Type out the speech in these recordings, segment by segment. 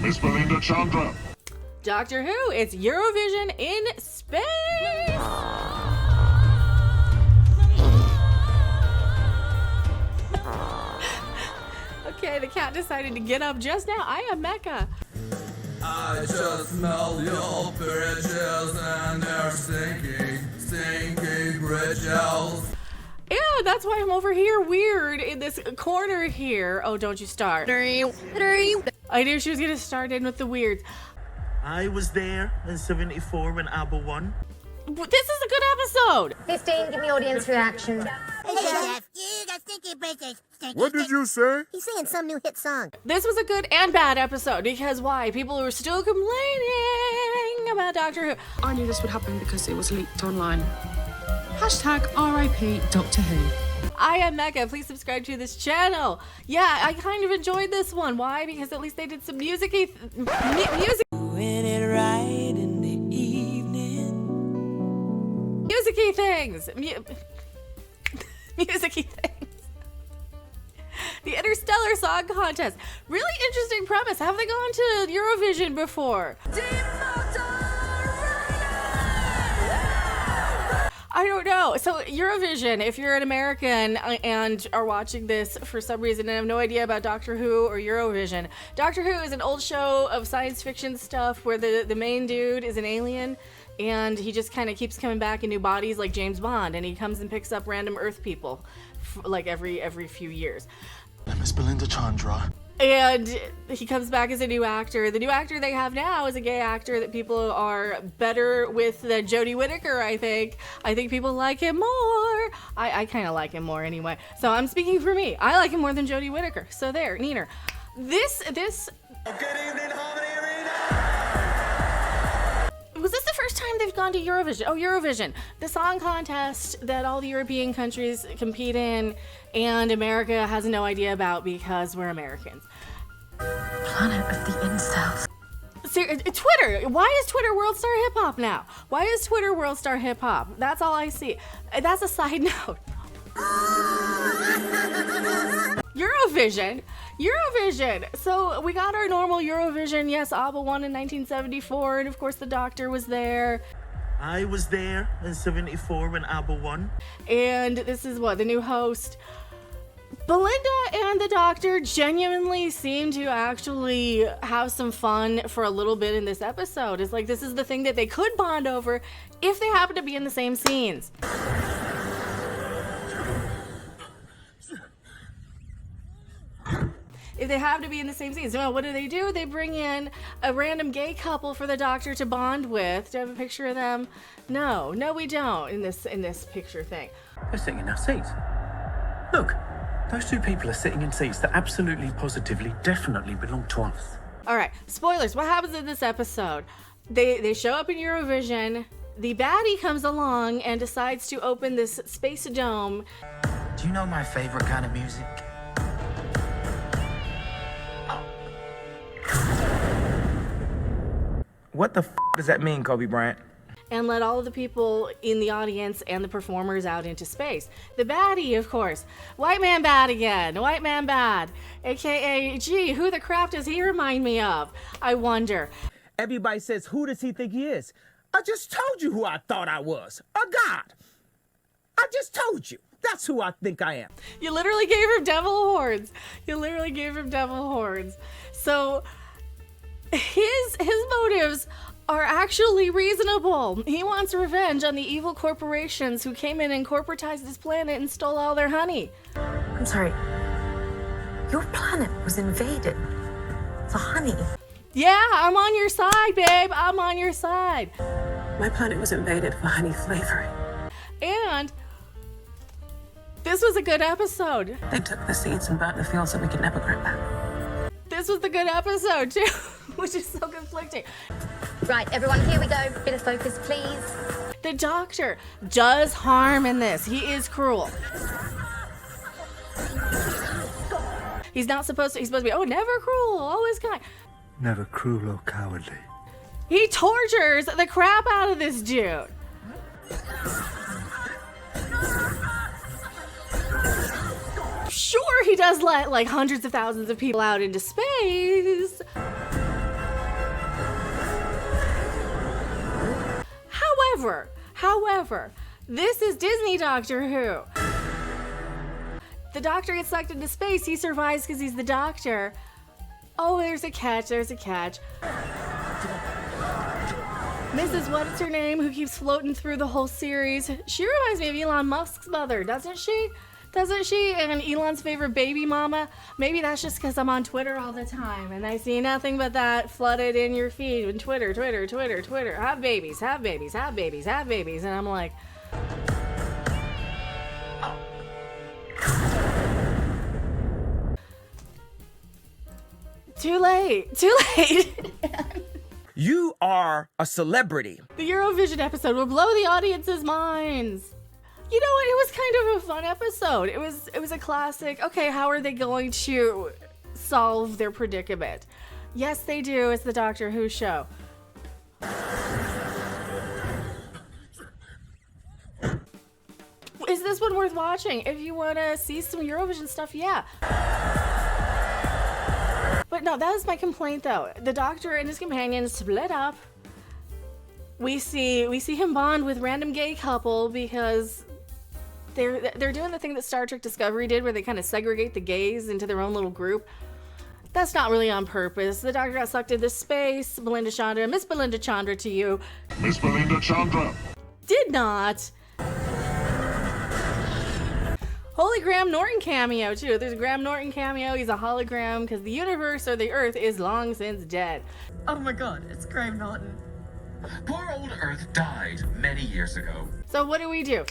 Miss Belinda Chandra. Doctor Who, it's Eurovision in space! Okay, the cat decided to get up just now. I am Mecca. I just smell your bridges and they're sinking bridges. Yeah, that's why I'm over here weird in this corner here. Oh, don't you start. I knew she was gonna start in with the weirds. I was there in 74 when ABBA won. This is a good episode. 15, give me audience reaction. Hey, Jeff, you got stinky bridges. What did you say? He's singing some new hit song. This was a good and bad episode because why? People were still complaining about Doctor Who. I knew this would happen because it was leaked online. Hashtag RIP Doctor Who. I am Mecca. Please subscribe to this channel. Yeah, I kind of enjoyed this one. Why? Because at least they did some music-y Doing it right in the evening. music-y things. Music-y things. The Interstellar Song Contest. Really interesting premise. Have they gone to Eurovision before? I don't know. So Eurovision, if you're an American and are watching this for some reason and have no idea about Doctor Who or Eurovision, Doctor Who is an old show of science fiction stuff where the main dude is an alien and he just kind of keeps coming back in new bodies like James Bond, and he comes and picks up random Earth people like every few years. Miss Belinda Chandra. And he comes back as a new actor. The new actor they have now is a gay actor that people are better with than Jodie Whittaker, I think. I think people like him more. I kind of like him more anyway. So I'm speaking for me. I like him more than Jodie Whittaker. So there, neener. This... Good evening, Harmony Arena! Was this the first time they've gone to Eurovision? Oh, Eurovision. The song contest that all the European countries compete in and America has no idea about because we're Americans. Planet of the incels. Twitter. Why is Twitter World Star Hip Hop now? Why is Twitter World Star Hip Hop? That's all I see. That's a side note. Eurovision. So we got our normal Eurovision. Yes, ABBA won in 1974, and of course the Doctor was there. I was there in 74 when ABBA won. And this is what, the new host. Belinda and the Doctor genuinely seem to actually have some fun for a little bit in this episode. It's like this is the thing that they could bond over if they happen to be in the same scenes. If they have to be in the same scenes. Well, what do? They bring in a random gay couple for the Doctor to bond with. Do I have a picture of them? No, we don't in this picture thing. They're sitting in our seats. Look, those two people are sitting in seats that absolutely, positively, definitely belong to us. All right, spoilers. What happens in this episode? They show up in Eurovision. The baddie comes along and decides to open this space dome. Do you know my favorite kind of music? What the does that mean, Kobe Bryant? And let all of the people in the audience and the performers out into space. The baddie, of course. White man bad again. White man bad. AKA, gee, who the crap does he remind me of? I wonder. Everybody says, who does he think he is? I just told you who I thought I was. A god. I just told you. That's who I think I am. You literally gave him devil horns. So his motives are actually reasonable. He wants revenge on the evil corporations who came in and corporatized this planet and stole all their honey. I'm sorry. Your planet was invaded for honey. Yeah, I'm on your side, babe. I'm on your side. My planet was invaded for honey flavoring. And this was a good episode. They took the seeds and burnt the fields that we could never grow back. This was the good episode too, which is so conflicting. Right, everyone, here we go. Bit of focus, please. The Doctor does harm in this. He is cruel. He's not supposed to, he's supposed to be, never cruel, always kind. Never cruel or cowardly. He tortures the crap out of this dude. Sure, he does let like hundreds of thousands of people out into space. However, this is Disney Doctor Who. The Doctor gets sucked into space. He survives because he's the Doctor. Oh, there's a catch. Mrs. What's her name, who keeps floating through the whole series. She reminds me of Elon Musk's mother, doesn't she? And Elon's favorite baby mama. Maybe that's just because I'm on Twitter all the time and I see nothing but that flooded in your feed. And Twitter. Have babies. And I'm like, too late. You are a celebrity. The Eurovision episode will blow the audience's minds. You know what? It was kind of a fun episode. It was a classic. Okay, how are they going to solve their predicament? Yes, they do. It's the Doctor Who show. Is this one worth watching? If you want to see some Eurovision stuff, yeah. But no, that is my complaint though. The Doctor and his companions split up. We see him bond with random gay couple because they're doing the thing that Star Trek Discovery did where they kind of segregate the gays into their own little group. That's not really on purpose. The Doctor got sucked into space. Miss Belinda Chandra to you. Miss Belinda Chandra. Did not. Holy Graham Norton cameo too. There's a Graham Norton cameo. He's a hologram because the universe or the Earth is long since dead. Oh my God, it's Graham Norton. Poor old Earth died many years ago. So what do?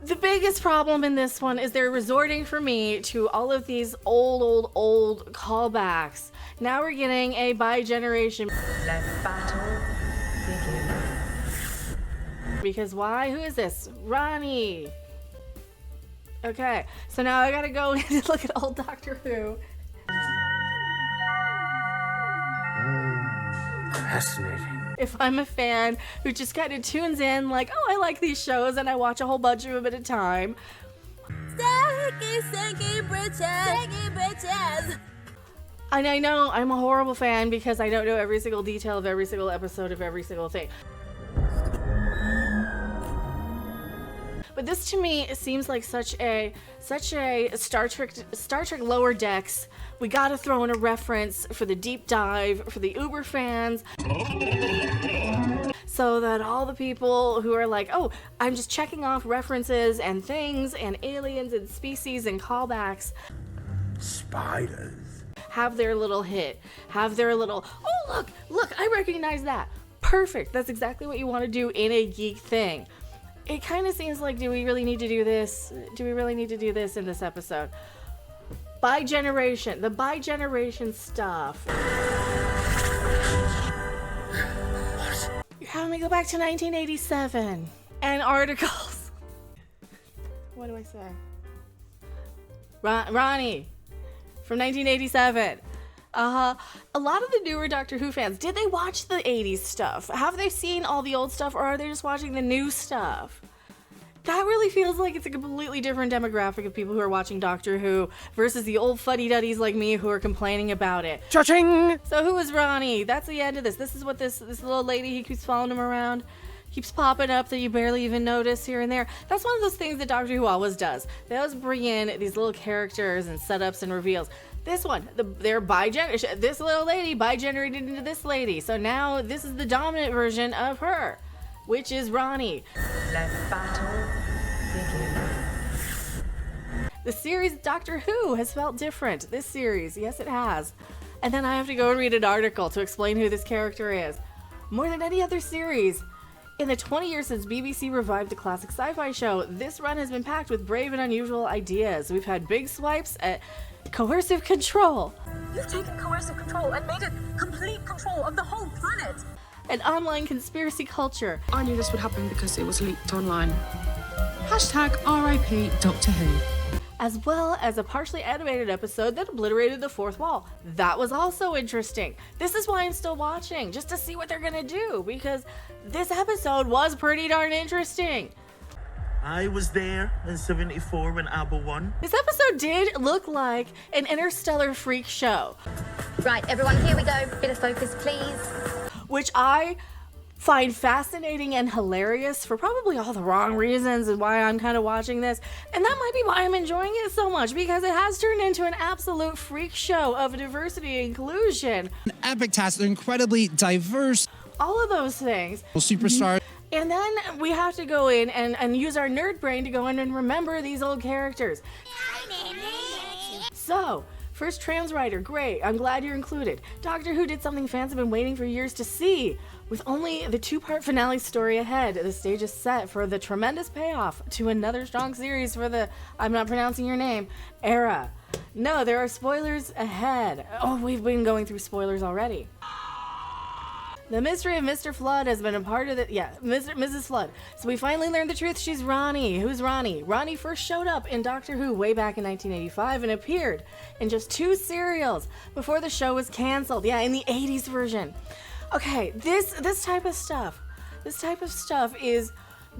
The biggest problem in this one is they're resorting for me to all of these old callbacks. Now we're getting a bi-generation. Let battle begin. Because why? Who is this? Rani. Okay, so now I gotta go and look at old Doctor Who. Fascinating. If I'm a fan who just kind of tunes in like, oh, I like these shows and I watch a whole bunch of them at a time. Sticky britches. And I know I'm a horrible fan because I don't know every single detail of every single episode of every single thing. But this to me seems like such a Star Trek Lower Decks. We gotta throw in a reference for the deep dive for the Uber fans, so that all the people who are like, oh, I'm just checking off references and things and aliens and species and callbacks. Spiders. Have their little hit. Have their little, oh look, I recognize that. Perfect. That's exactly what you want to do in a geek thing. It kind of seems like, do we really need to do this? Do we really need to do this in this episode? Bi-generation. The bi-generation stuff. You're having me go back to 1987. And articles. What do I say? Rani. From 1987. A lot of the newer Doctor Who fans, did they watch the 80s stuff? Have they seen all the old stuff, or are they just watching the new stuff? That really feels like it's a completely different demographic of people who are watching Doctor Who versus the old fuddy-duddies like me who are complaining about it. Cha-ching! So who is Rani? That's the end of this. This is what this little lady, he keeps following him around, keeps popping up that you barely even notice here and there. That's one of those things that Doctor Who always does. They always bring in these little characters and setups and reveals. This one, they're this little lady bi-generated into this lady. So now this is the dominant version of her, which is Rani. Let battle begin. The series Doctor Who has felt different. This series, yes it has. And then I have to go and read an article to explain who this character is. More than any other series. In the 20 years since BBC revived the classic sci-fi show, this run has been packed with brave and unusual ideas. We've had big swipes at coercive control. You've taken coercive control and made it complete control of the whole planet. An online conspiracy culture. I knew this would happen because it was leaked online. Hashtag RIP Doctor Who. As well as a partially animated episode that obliterated the fourth wall. That was also interesting. This is why I'm still watching, just to see what they're gonna do, because this episode was pretty darn interesting. I was there in 74 when ABBA won. This episode did look like an Interstellar freak show. Right, everyone, here we go. Bit of focus, please. Which I find fascinating and hilarious for probably all the wrong reasons and why I'm kind of watching this. And that might be why I'm enjoying it so much, because it has turned into an absolute freak show of diversity and inclusion. An epic task, they're incredibly diverse. All of those things. Superstar. And then we have to go in and use our nerd brain to go in and remember these old characters. So, first trans writer, great. I'm glad you're included. Doctor Who did something fans have been waiting for years to see. With only the 2-part finale story ahead, the stage is set for the tremendous payoff to another strong series for the, I'm not pronouncing your name, era. No, there are spoilers ahead. Oh, we've been going through spoilers already. The mystery of Mr. Flood has been a part of it. Yeah, Mrs. Flood. So we finally learned the truth. She's Rani. Who's Rani? Rani first showed up in Doctor Who way back in 1985 and appeared in just 2 serials before the show was canceled. Yeah, in the 80s version. Okay, this type of stuff is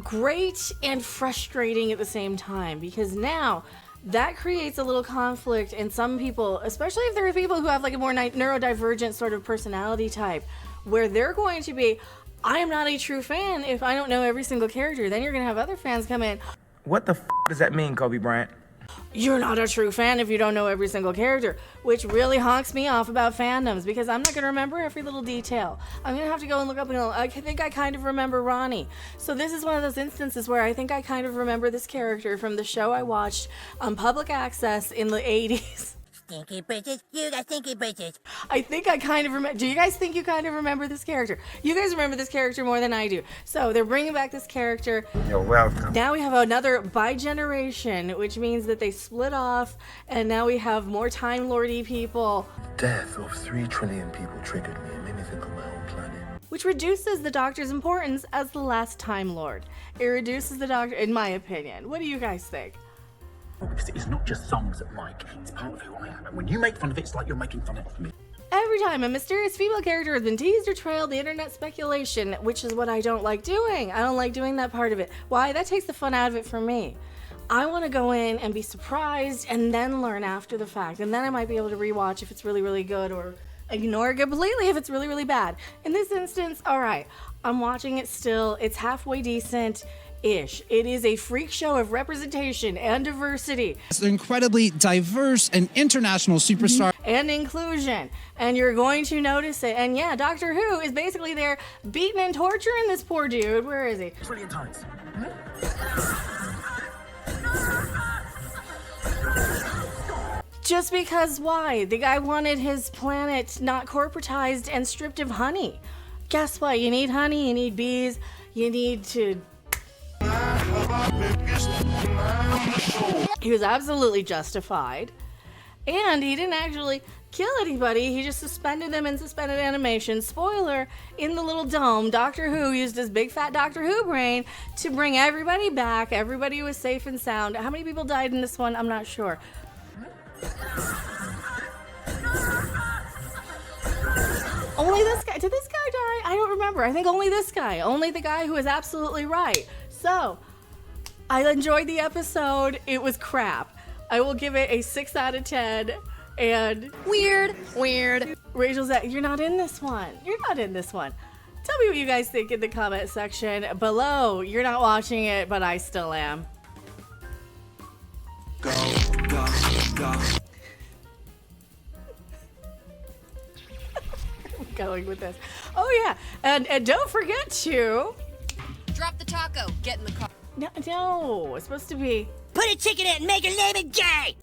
great and frustrating at the same time, because now that creates a little conflict in some people, especially if there are people who have like a more neurodivergent sort of personality type, where they're going to be, I am not a true fan if I don't know every single character. Then you're going to have other fans come in. What the does that mean, Kobe Bryant? You're not a true fan if you don't know every single character, which really honks me off about fandoms, because I'm not going to remember every little detail. I'm going to have to go and look up, and I think I kind of remember Rani. So this is one of those instances where I think I kind of remember this character from the show I watched on public access in the 80s. Stinky bitches, you got stinky bitches. I think I kind of remember. Do you guys think you kind of remember this character? You guys remember this character more than I do. So they're bringing back this character. You're welcome. Now we have another bi-generation, which means that they split off, and now we have more Time Lordy people. Death of 3 trillion people triggered me and made me think of my own planet. Which reduces the Doctor's importance as the last Time Lord. It reduces the Doctor, in my opinion. What do you guys think? Because it's not just songs that like, it's part of who I am. And when you make fun of it, it's like you're making fun of me. Every time a mysterious female character has been teased or trailed, the internet speculation, which is what I don't like doing. I don't like doing that part of it. Why? That takes the fun out of it for me. I want to go in and be surprised and then learn after the fact. And then I might be able to rewatch if it's really, really good, or ignore it completely if it's really, really bad. In this instance, all right, I'm watching it still. It's halfway decent. It is a freak show of representation and diversity. They're incredibly diverse and international superstar. And inclusion. And you're going to notice it. And yeah, Doctor Who is basically there beating and torturing this poor dude. Where is he? Brilliant times. Just because why? The guy wanted his planet not corporatized and stripped of honey. Guess what? You need honey, you need bees, you need to... He was absolutely justified, and he didn't actually kill anybody. He just suspended them in suspended animation. Spoiler, in the little dome, Doctor Who used his big fat Doctor Who brain to bring everybody back. Everybody was safe and sound. How many people died in this one? I'm not sure. Only this guy. Did this guy die? I don't remember. I think only this guy. Only the guy who is absolutely right. So, I enjoyed the episode. It was crap. I will give it a 6 out of 10. And weird. Rachel's like, you're not in this one. You're not in this one. Tell me what you guys think in the comment section below. You're not watching it, but I still am. Go, go, go. I'm going with this. Oh yeah, and don't forget to Drop the taco. Get in the car. no, it's supposed to be Put a ticket in. Make your name a J.